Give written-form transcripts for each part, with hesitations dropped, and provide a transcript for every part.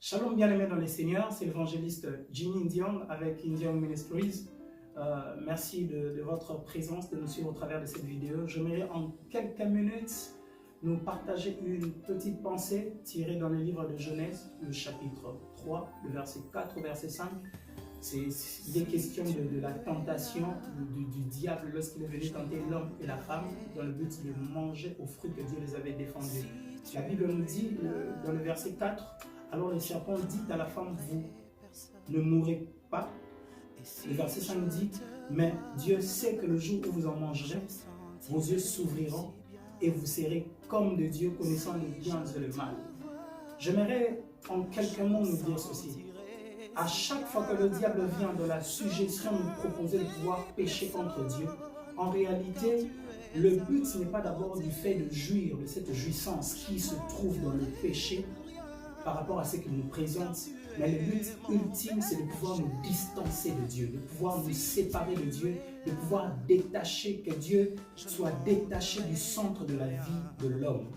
Shalom bien-aimés dans les Seigneurs, c'est l'évangéliste Jimmy Ndiong avec Ndiong Ministries. Merci de votre présence, de nous suivre au travers de cette vidéo. J'aimerais en quelques minutes nous partager une petite pensée tirée dans le livre de Genèse, le chapitre 3, le verset 4 au verset 5. C'est des questions de la tentation du diable lorsqu'il est venu tenter l'homme et la femme dans le but de manger aux fruits que Dieu les avait défendus. La Bible nous dit dans le verset 4, alors le serpent dit à la femme, vous ne mourrez pas. Le verset 5 dit, mais Dieu sait que le jour où vous en mangerez, vos yeux s'ouvriront et vous serez comme de Dieu, connaissant le bien et le mal. J'aimerais en quelques mots nous dire ceci. À chaque fois que le diable vient de la suggestion de nous proposer de pouvoir pécher contre Dieu, en réalité, le but n'est pas d'abord du fait de jouir de cette jouissance qui se trouve dans le péché par rapport à ce qu'il nous présente, mais le but ultime, c'est de pouvoir nous distancer de Dieu, de pouvoir nous séparer de Dieu, de pouvoir détacher, que Dieu soit détaché du centre de la vie de l'homme.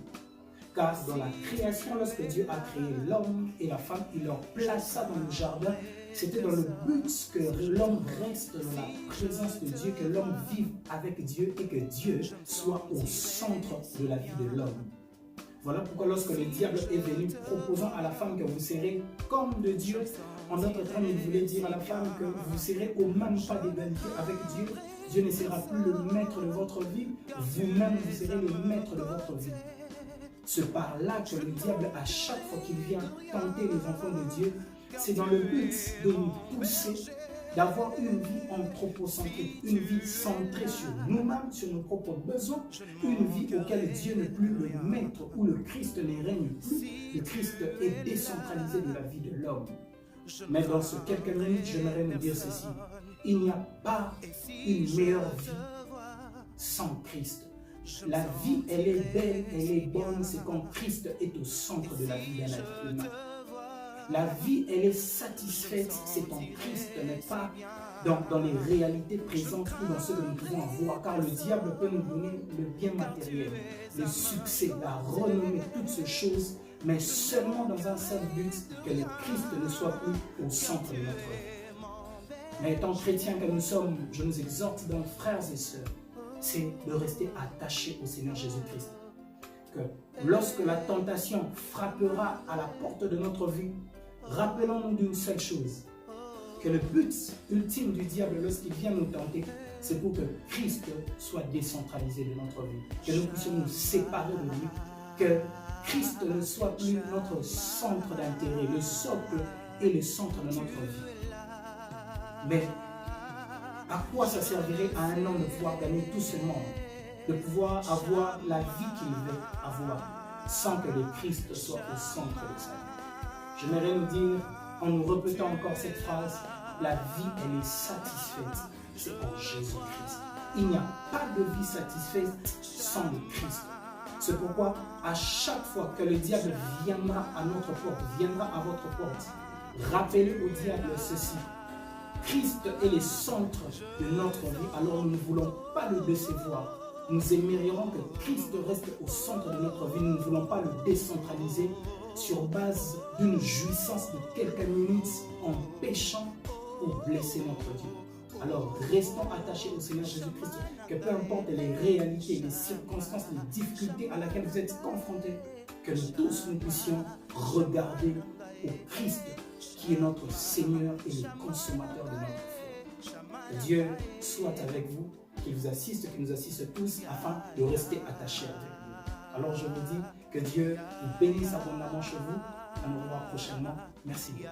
Car dans la création, lorsque Dieu a créé l'homme et la femme, il leur plaça dans le jardin. C'était dans le but que l'homme reste dans la présence de Dieu, que l'homme vive avec Dieu et que Dieu soit au centre de la vie de l'homme. Voilà pourquoi lorsque le diable est venu proposant à la femme que vous serez comme de Dieu, en d'autres termes, il voulait dire à la femme que vous serez au même pas d'égalité avec Dieu. Dieu ne sera plus le maître de votre vie, vous-même vous serez le maître de votre vie. C'est par là que le diable, à chaque fois qu'il vient tenter les enfants de Dieu, c'est dans le but de nous pousser, d'avoir une vie anthropocentrique, une vie centrée sur nous-mêmes, sur nos propres besoins, une vie auquel Dieu n'est plus le maître, où le Christ ne règne plus, le Christ est décentralisé de la vie de l'homme. Mais dans ces quelques minutes, j'aimerais nous dire ceci, il n'y a pas une meilleure vie sans Christ. La vie, elle est belle, elle est bonne, c'est quand Christ est au centre de la vie d'un être humain. La vie, elle est satisfaite, c'est quand Christ n'est pas dans les réalités présentes ou dans ce que nous pouvons avoir, car le diable peut nous donner le bien matériel, le succès, la renommée, toutes ces choses, mais seulement dans un seul but, que le Christ ne soit plus au centre de notre vie. Mais étant chrétiens que nous sommes, je nous exhorte donc, frères et sœurs, c'est de rester attachés au Seigneur Jésus-Christ. Que lorsque la tentation frappera à la porte de notre vie, rappelons-nous d'une seule chose, que le but ultime du diable lorsqu'il vient nous tenter, c'est pour que Christ soit décentralisé de notre vie, que nous puissions nous séparer de lui, que Christ ne soit plus notre centre d'intérêt, le socle et le centre de notre vie. Mais à quoi ça servirait à un homme de pouvoir gagner tout ce monde, de pouvoir avoir la vie qu'il veut avoir, sans que le Christ soit au centre de sa vie? J'aimerais nous dire, en nous répétant encore cette phrase, la vie, elle est satisfaite, c'est en Jésus-Christ. Il n'y a pas de vie satisfaite sans le Christ. C'est pourquoi, à chaque fois que le diable viendra à notre porte, viendra à votre porte, rappelez au diable ceci. Christ est le centre de notre vie, alors nous ne voulons pas le décevoir. Nous aimerions que Christ reste au centre de notre vie. Nous ne voulons pas le décentraliser sur base d'une jouissance de quelques minutes en péchant pour blesser notre Dieu. Alors restons attachés au Seigneur Jésus-Christ, que peu importe les réalités, les circonstances, les difficultés à laquelle vous êtes confrontés, que nous tous nous puissions regarder au Christ qui est notre Seigneur et le consommateur de notre foi. Que Dieu soit avec vous, qu'il vous assiste, qu'il nous assiste tous, afin de rester attachés avec nous. Alors je vous dis que Dieu vous bénisse abondamment chez vous. À nous revoir prochainement. Merci bien.